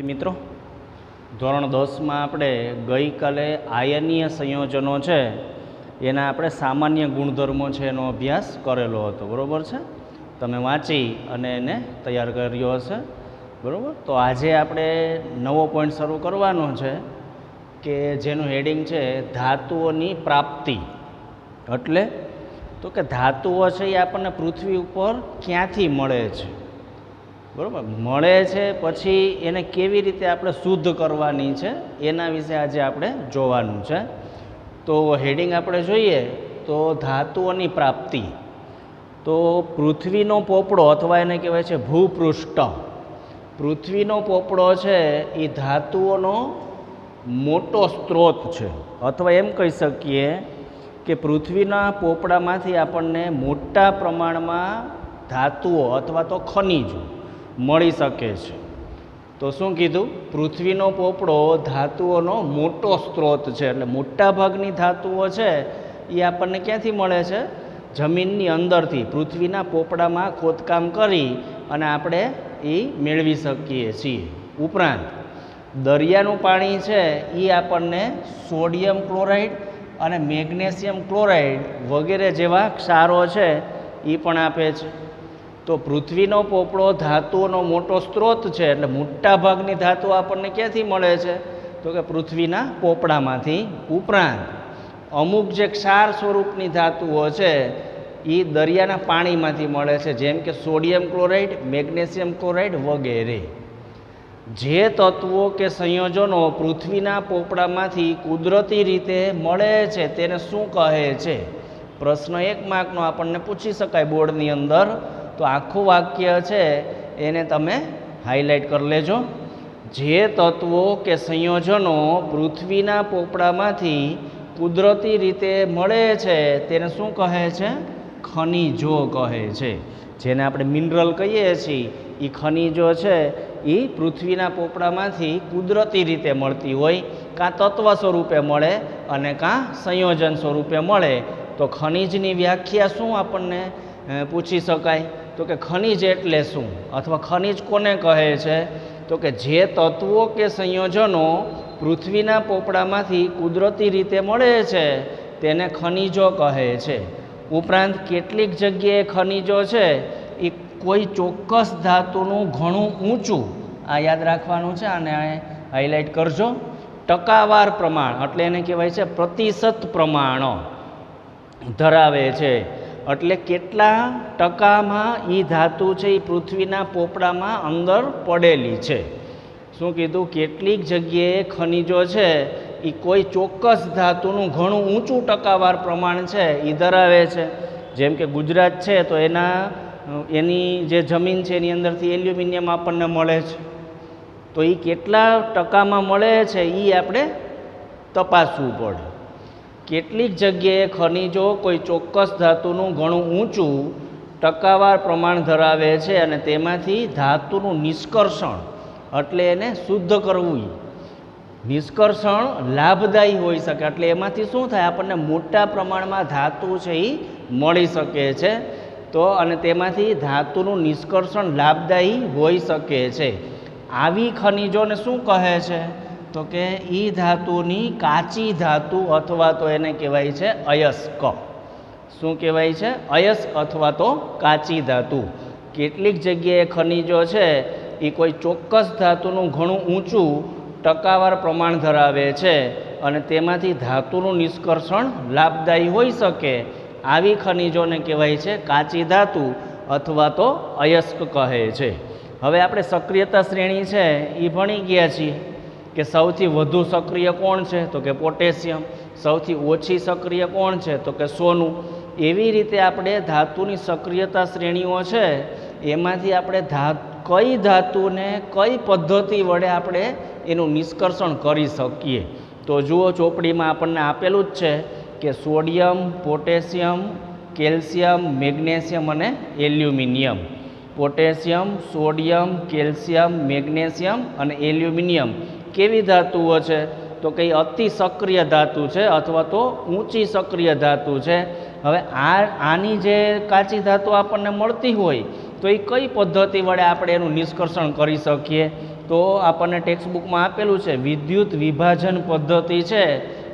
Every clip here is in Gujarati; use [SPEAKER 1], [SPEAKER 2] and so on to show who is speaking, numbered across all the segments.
[SPEAKER 1] મિત્રો ધોરણ 10 માં આપણે ગઈકાલે આયનીય સંયોજનો છે એના આપણે સામાન્ય ગુણધર્મો છે એનો અભ્યાસ કરેલો હતો, બરોબર છે? તમે વાંચી અને એને તૈયાર કર્યો હશે, બરોબર? તો આજે આપણે નવો પોઈન્ટ શરૂ કરવાનો છે કે જેનું હેડિંગ છે ધાતુઓની પ્રાપ્તિ. એટલે તો કે ધાતુઓ છે એ આપણને પૃથ્વી ઉપર ક્યાંથી મળે છે, બરાબર? મળે છે પછી એને કેવી રીતે આપણે શુદ્ધ કરવાની છે એના વિશે આજે આપણે જોવાનું છે. તો હેડિંગ આપણે જોઈએ તો ધાતુઓની પ્રાપ્તિ. તો પૃથ્વીનો પોપડો અથવા એને કહેવાય છે ભૂપૃષ્ઠ. પૃથ્વીનો પોપડો છે એ ધાતુઓનો મોટો સ્ત્રોત છે, અથવા એમ કહી શકીએ કે પૃથ્વીના પોપડામાંથી આપણને મોટા પ્રમાણમાં ધાતુઓ અથવા તો ખનિજો મળી શકે છે. તો શું કીધું? પૃથ્વીનો પોપડો ધાતુઓનો મોટો સ્ત્રોત છે. એટલે મોટા ભાગની ધાતુઓ છે એ આપણને ક્યાંથી મળે છે? જમીનની અંદરથી, પૃથ્વીના પોપડામાં ખોદકામ કરી અને આપણે એ મેળવી શકીએ છીએ. ઉપરાંત દરિયાનું પાણી છે એ આપણને સોડિયમ ક્લોરાઇડ અને મેગ્નેશિયમ ક્લોરાઇડ વગેરે જેવા ક્ષારો છે એ પણ આપે છે. તો પૃથ્વીનો પોપડો ધાતુઓનો મોટો સ્ત્રોત છે. એટલે મોટા ભાગની ધાતુ આપણને ક્યાંથી મળે છે? તો કે પૃથ્વીના પોપડામાંથી. ઉપરાંત અમુક જે ક્ષાર સ્વરૂપની ધાતુઓ છે એ દરિયાના પાણીમાંથી મળે છે, જેમ કે સોડિયમ ક્લોરાઇડ, મેગ્નેશિયમ ક્લોરાઇડ વગેરે. જે તત્વો કે સંયોજનો પૃથ્વીના પોપડામાંથી કુદરતી રીતે મળે છે તેને શું કહે છે? પ્રશ્ન 1 માર્કનો આપણને પૂછી શકાય બોર્ડની અંદર. તો આખું વાક્ય છે એને તમે હાઇલાઇટ કરી લેજો. જે તત્વો કે સંયોજનો પૃથ્વીના પોપડામાંથી કુદરતી રીતે મળે છે તેને શું કહે છે? ખનિજો કહે છે. જેને આપણે મિનરલ કહીએ છીએ એ ખનિજો છે એ પૃથ્વીના પોપડામાંથી કુદરતી રીતે મળતી હોય, કાં તત્વ સ્વરૂપે મળે અને કાં સંયોજન સ્વરૂપે મળે. તો ખનિજની વ્યાખ્યા શું આપણને પૂછી શકાય? તો કે ખનિજ એટલે શું, અથવા ખનિજ કોને કહે છે? તો કે જે તત્વો કે સંયોજનો પૃથ્વીના પોપડામાંથી કુદરતી રીતે મળે છે તેને ખનિજો કહે છે. ઉપરાંત કેટલીક જગ્યાએ ખનિજો છે એ કોઈ ચોક્કસ ધાતુનું ઘણું ઊંચું, આ યાદ રાખવાનું છે, અને હાઇલાઇટ કરજો, ટકાવાર પ્રમાણ એટલે એને કહેવાય છે પ્રતિશત પ્રમાણ ધરાવે છે. એટલે કેટલા ટકામાં એ ધાતુ છે એ પૃથ્વીના પોપડામાં અંદર પડેલી છે. શું કીધું? કેટલીક જગ્યાએ ખનિજો છે એ કોઈ ચોક્કસ ધાતુનું ઘણું ઊંચું ટકાવાર પ્રમાણ છે એ ધરાવે છે. જેમ કે ગુજરાત છે તો એની જે જમીન છે એની અંદરથી એલ્યુમિનિયમ આપણને મળે છે. તો એ કેટલા ટકામાં મળે છે એ આપણે તપાસવું પડે. કેટલીક જગ્યાએ ખનિજો કોઈ ચોક્કસ ધાતુનું ઘણું ઊંચું ટકાવાર પ્રમાણ ધરાવે છે અને તેમાંથી ધાતુનું નિષ્કર્ષણ એટલે એને શુદ્ધ કરવું, નિષ્કર્ષણ લાભદાયી હોઈ શકે. એટલે એમાંથી શું થાય? આપણને મોટા પ્રમાણમાં ધાતુ છે એ મળી શકે છે. તો અને તેમાંથી ધાતુનું નિષ્કર્ષણ લાભદાયી હોઈ શકે છે. આવી ખનિજોને શું કહે છે? તો કે એ ધાતુની કાચી ધાતુ અથવા તો એને કહેવાય છે અયસ્ક. શું કહેવાય છે? અયસ્ક અથવા તો કાચી ધાતુ. કેટલીક જગ્યાએ ખનિજો છે એ કોઈ ચોક્કસ ધાતુનું ઘણું ઊંચું ટકાવાર પ્રમાણ ધરાવે છે અને તેમાંથી ધાતુનું નિષ્કર્ષણ લાભદાયી હોઈ શકે. આવી ખનિજોને કહેવાય છે કાચી ધાતુ અથવા તો અયસ્ક કહે છે. હવે આપણે સક્રિયતા શ્રેણી છે એ ભણી ગયા છીએ કે સૌથી વધુ સક્રિય કોણ છે? તો કે પોટેશિયમ. સૌથી ઓછી સક્રિય કોણ છે? તો કે સોનું. એવી રીતે આપણે ધાતુની સક્રિયતા શ્રેણીઓ છે એમાંથી આપણે કઈ ધાતુને કઈ પદ્ધતિ વડે આપણે એનું નિષ્કર્ષણ કરી શકીએ. તો જુઓ, ચોપડીમાં આપણને આપેલું જ છે કે સોડિયમ, પોટેશિયમ, કેલ્શિયમ, મેગ્નેશિયમ અને aluminium. Potassium, sodium, calcium, magnesium અને એલ્યુમિનિયમ કેવી ધાતુઓ છે? તો કે અતિ સક્રિય ધાતુ છે અથવા તો ઊંચી સક્રિય ધાતુ છે. હવે આની જે કાચી ધાતુ આપણને મળતી હોય તો એ કઈ પદ્ધતિ વડે આપણે એનું નિષ્કર્ષણ કરી શકીએ? તો આપણને ટેક્સ્ટ બુકમાં આપેલું છે વિદ્યુત વિભાજન પદ્ધતિ છે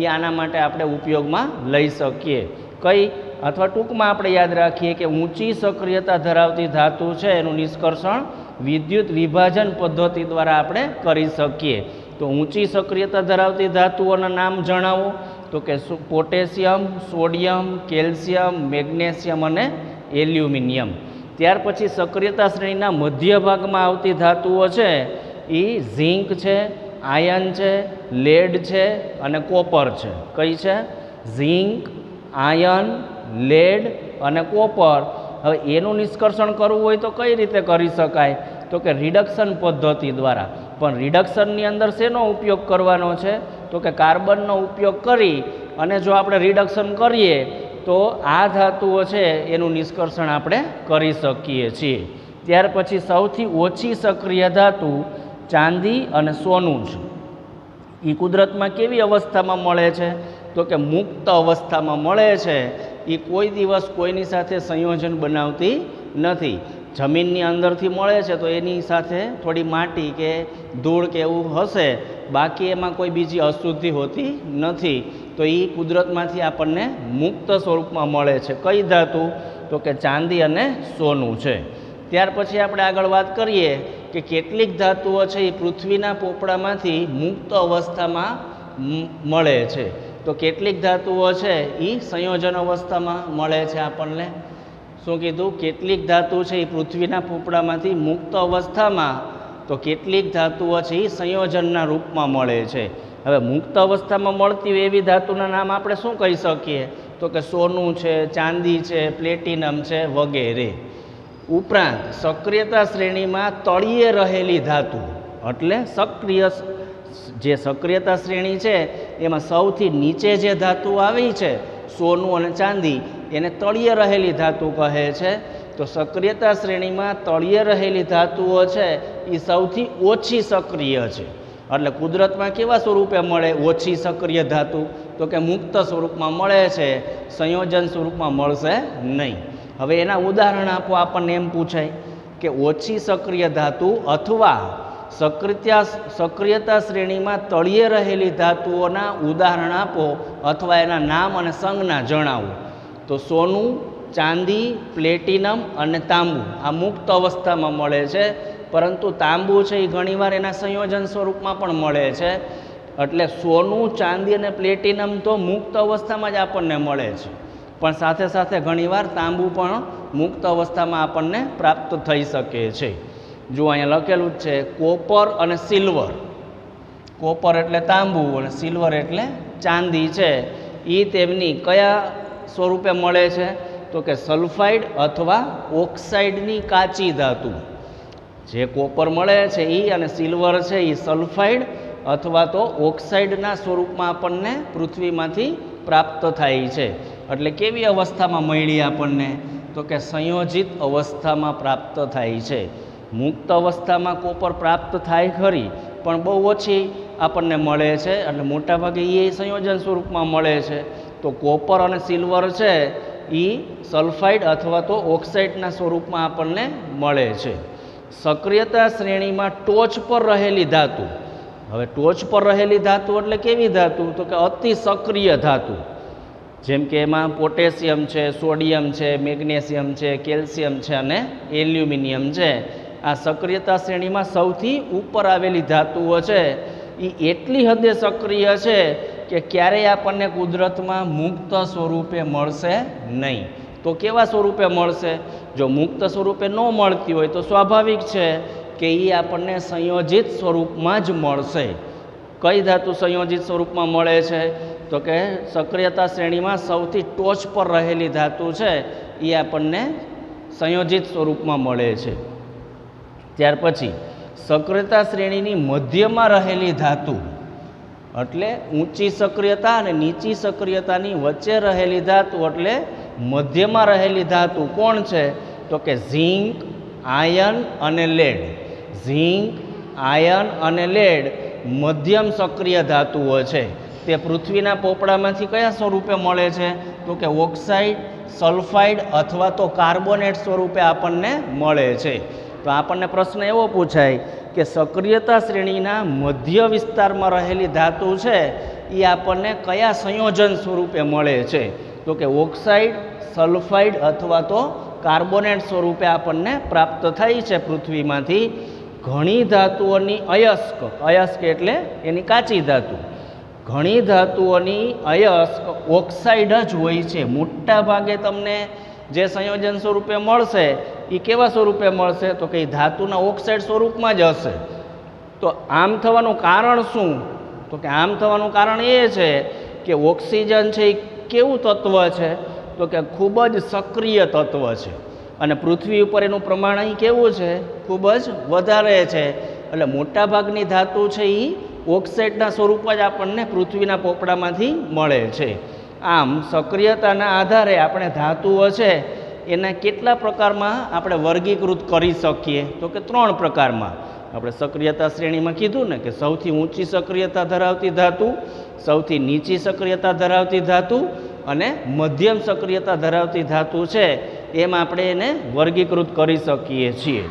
[SPEAKER 1] એ આના માટે આપણે ઉપયોગમાં લઈ શકીએ. કઈ અથવા ટૂંકમાં આપણે યાદ રાખીએ કે ઊંચી સક્રિયતા ધરાવતી ધાતુ છે એનું નિષ્કર્ષણ વિદ્યુત વિભાજન પદ્ધતિ દ્વારા આપણે કરી શકીએ. તો ઊંચી સક્રિયતા ધરાવતી ધાતુઓના નામ જણાવો તો કે પોટેશિયમ, સોડિયમ, કેલ્શિયમ, મેગ્નેશિયમ અને એલ્યુમિનિયમ. ત્યાર પછી સક્રિયતા શ્રેણીના મધ્ય ભાગમાં આવતી ધાતુઓ છે એ ઝિંક છે, આયન છે, લેડ છે અને કોપર છે. કઈ છે? ઝિંક, આયન, લેડ અને કોપર. હવે એનું નિષ્કર્ષણ કરવું હોય તો કઈ રીતે કરી શકાય તો કે રિડક્શન પદ્ધતિ દ્વારા. પણ રિડક્શનની અંદર શેનો ઉપયોગ કરવાનો છે તો કે કાર્બનનો ઉપયોગ કરી અને જો આપણે રિડક્શન કરીએ તો આ ધાતુઓ છે એનું નિષ્કર્ષણ આપણે કરી શકીએ છીએ. ત્યાર પછી સૌથી ઓછી સક્રિય ધાતુ ચાંદી અને સોનું છે. એ કુદરતમાં કેવી અવસ્થામાં મળે છે તો કે મુક્ત અવસ્થામાં મળે છે. એ કોઈ દિવસ કોઈની સાથે સંયોજન બનાવતી નથી. જમીનની અંદરથી મળે છે તો એની સાથે થોડી માટી કે ધૂળ કે એવું હશે, બાકી એમાં કોઈ બીજી અશુદ્ધિ હોતી નથી. તો એ કુદરતમાંથી આપણને મુક્ત સ્વરૂપમાં મળે છે. કઈ ધાતુ તો કે ચાંદી અને સોનું છે. ત્યાર પછી આપણે આગળ વાત કરીએ કે કેટલીક ધાતુઓ છે એ પૃથ્વીના પોપડામાંથી મુક્ત અવસ્થામાં મળે છે. તો કેટલીક ધાતુઓ છે એ સંયોજન અવસ્થામાં મળે છે આપણને. શું કીધું? કેટલીક ધાતુ છે એ પૃથ્વીના પોપડામાંથી મુક્ત અવસ્થામાં, તો કેટલીક ધાતુઓ છે એ સંયોજનના રૂપમાં મળે છે. હવે મુક્ત અવસ્થામાં મળતી હોય એવી ધાતુના નામ આપણે શું કહી શકીએ તો કે સોનું છે, ચાંદી છે, પ્લેટિનમ છે વગેરે. ઉપરાંત સક્રિયતા શ્રેણીમાં તળિયે રહેલી ધાતુ એટલે જે સક્રિયતા શ્રેણી છે એમાં સૌથી નીચે જે ધાતુ આવી છે સોનું અને ચાંદી એને તળિયે રહેલી ધાતુ કહે છે. તો સક્રિયતા શ્રેણીમાં તળિયે રહેલી ધાતુઓ છે એ સૌથી ઓછી સક્રિય છે. એટલે કુદરતમાં કેવા સ્વરૂપે મળે ઓછી સક્રિય ધાતુ તો કે મુક્ત સ્વરૂપમાં મળે છે, સંયોજન સ્વરૂપમાં મળશે નહીં. હવે એના ઉદાહરણ આપો આપણને એમ પૂછાય કે ઓછી સક્રિય ધાતુ અથવા સક્રિયતા શ્રેણીમાં તળિયે રહેલી ધાતુઓના ઉદાહરણ આપો અથવા એના નામ અને સંજ્ઞા જણાવો. તો સોનું, ચાંદી, પ્લેટિનમ અને તાંબુ આ મુક્ત અવસ્થામાં મળે છે, પરંતુ તાંબુ છે એ ઘણીવાર એના સંયોજન સ્વરૂપમાં પણ મળે છે. એટલે સોનું, ચાંદી અને પ્લેટિનમ તો મુક્ત અવસ્થામાં જ આપણને મળે છે, પણ સાથે સાથે ઘણીવાર તાંબુ પણ મુક્ત અવસ્થામાં આપણને પ્રાપ્ત થઈ શકે છે. જો અહીંયા લખેલું જ છે કોપર અને સિલ્વર. કોપર એટલે તાંબુ અને સિલ્વર એટલે ચાંદી છે. એ તેમની કયા સ્વરૂપે મળે છે તો કે સલ્ફાઇડ અથવા ઓક્સાઇડની કાચી ધાતુ. જે કોપર મળે છે એ અને સિલ્વર છે એ સલ્ફાઇડ અથવા તો ઓક્સાઇડના સ્વરૂપમાં આપણને પૃથ્વીમાંથી પ્રાપ્ત થાય છે. એટલે કેવી અવસ્થામાં મળી આપણને તો કે સંયોજિત અવસ્થામાં પ્રાપ્ત થાય છે. મુક્ત અવસ્થામાં કોપર પ્રાપ્ત થાય ખરી, પણ બહુ ઓછી આપણને મળે છે. એટલે મોટાભાગે એ સંયોજન સ્વરૂપમાં મળે છે. તો કોપર અને સિલ્વર છે એ સલ્ફાઇડ અથવા તો ઓક્સાઇડના સ્વરૂપમાં આપણને મળે છે. સક્રિયતા શ્રેણીમાં ટોચ પર રહેલી ધાતુ. હવે ટોચ પર રહેલી ધાતુ એટલે કેવી ધાતુ તો કે અતિ સક્રિય ધાતુ. જેમ કે એમાં પોટેશિયમ છે, સોડિયમ છે, મેગ્નેશિયમ છે, કેલ્શિયમ છે અને એલ્યુમિનિયમ છે. આ સક્રિયતા શ્રેણીમાં સૌથી ઉપર આવેલી ધાતુઓ છે એ એટલી હદે સક્રિય છે કે ક્યારેય આપણને કુદરતમાં મુક્ત સ્વરૂપે મળશે નહીં. તો કેવા સ્વરૂપે મળશે? જો મુક્ત સ્વરૂપે ન મળતી હોય તો સ્વાભાવિક છે કે એ આપણને સંયોજિત સ્વરૂપમાં જ મળશે. કઈ ધાતુ સંયોજિત સ્વરૂપમાં મળે છે તો કે સક્રિયતા શ્રેણીમાં સૌથી ટોચ પર રહેલી ધાતુ છે એ આપણને સંયોજિત સ્વરૂપમાં મળે છે. ત્યાર પછી સક્રિયતા શ્રેણીની મધ્યમાં રહેલી ધાતુ એટલે ઊંચી સક્રિયતા અને નીચી સક્રિયતાની વચ્ચે રહેલી ધાતુ એટલે મધ્યમાં રહેલી ધાતુ કોણ છે તો કે ઝિંક, આયન અને લેડ. ઝિંક, આયન અને લેડ મધ્યમ સક્રિય ધાતુઓ છે. તે પૃથ્વીના પોપડામાંથી કયા સ્વરૂપે મળે છે તો કે ઓક્સાઇડ, સલ્ફાઇડ અથવા તો કાર્બોનેટ સ્વરૂપે આપણને મળે છે. તો આપણને પ્રશ્ન એવો પૂછાય કે સક્રિયતા શ્રેણીના મધ્ય વિસ્તારમાં રહેલી ધાતુ છે એ આપણને કયા સંયોજન સ્વરૂપે મળે છે? તો કે ઓક્સાઇડ, સલ્ફાઇડ અથવા તો કાર્બોનેટ સ્વરૂપે આપણને પ્રાપ્ત થાય છે પૃથ્વીમાંથી. ઘણી ધાતુઓની અયસ્ક, અયસ્ક એટલે એની કાચી ધાતુ, ઘણી ધાતુઓની અયસ્ક ઓક્સાઇડ જ હોય છે. મોટા ભાગે તમને જે સંયોજન સ્વરૂપે મળશે એ કેવા સ્વરૂપે મળશે? તો કે ધાતુના ઓક્સાઇડ સ્વરૂપમાં જ હશે. તો આમ થવાનું કારણ શું? તો કે આમ થવાનું કારણ એ છે કે ઓક્સિજન છે એ કેવું તત્વ છે? તો કે ખૂબ જ સક્રિય તત્વ છે અને પૃથ્વી ઉપર એનું પ્રમાણ અહીં કેવું છે? ખૂબ જ વધારે છે. એટલે મોટાભાગની ધાતુ છે એ ઓક્સાઇડના સ્વરૂપમાં જ આપણને પૃથ્વીના પોપડામાંથી મળે છે. આમ સક્રિયતાના આધારે આપણે ધાતુઓ છે એના કેટલા પ્રકારમાં આપણે વર્ગીકૃત કરી શકીએ? તો કે 3 પ્રકારમાં. આપણે સક્રિયતા શ્રેણીમાં કીધું ને કે સૌથી ઊંચી સક્રિયતા ધરાવતી ધાતુ, સૌથી નીચી સક્રિયતા ધરાવતી ધાતુ અને મધ્યમ સક્રિયતા ધરાવતી ધાતુ છે, એમ આપણે એને વર્ગીકૃત કરી શકીએ છીએ.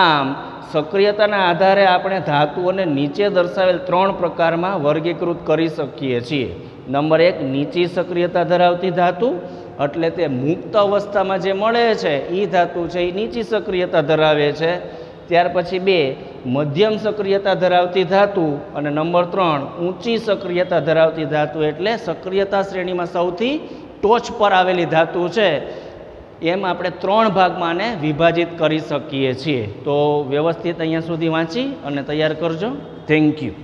[SPEAKER 1] આમ સક્રિયતાના આધારે આપણે ધાતુઓને નીચે દર્શાવેલ 3 પ્રકારમાં વર્ગીકૃત કરી શકીએ છીએ. નંબર 1, નીચી સક્રિયતા ધરાવતી ધાતુ, એટલે તે મુક્ત અવસ્થામાં જે મળે છે એ ધાતુ છે એ નીચી સક્રિયતા ધરાવે છે. ત્યાર પછી 2, મધ્યમ સક્રિયતા ધરાવતી ધાતુ અને નંબર 3, ઊંચી સક્રિયતા ધરાવતી ધાતુ, એટલે સક્રિયતા શ્રેણીમાં સૌથી ટોચ પર આવેલી ધાતુ છે. એમ આપણે 3 ભાગમાં આને વિભાજિત કરી શકીએ છીએ. તો વ્યવસ્થિત અહીંયા સુધી વાંચી અને તૈયાર કરજો. Thank you.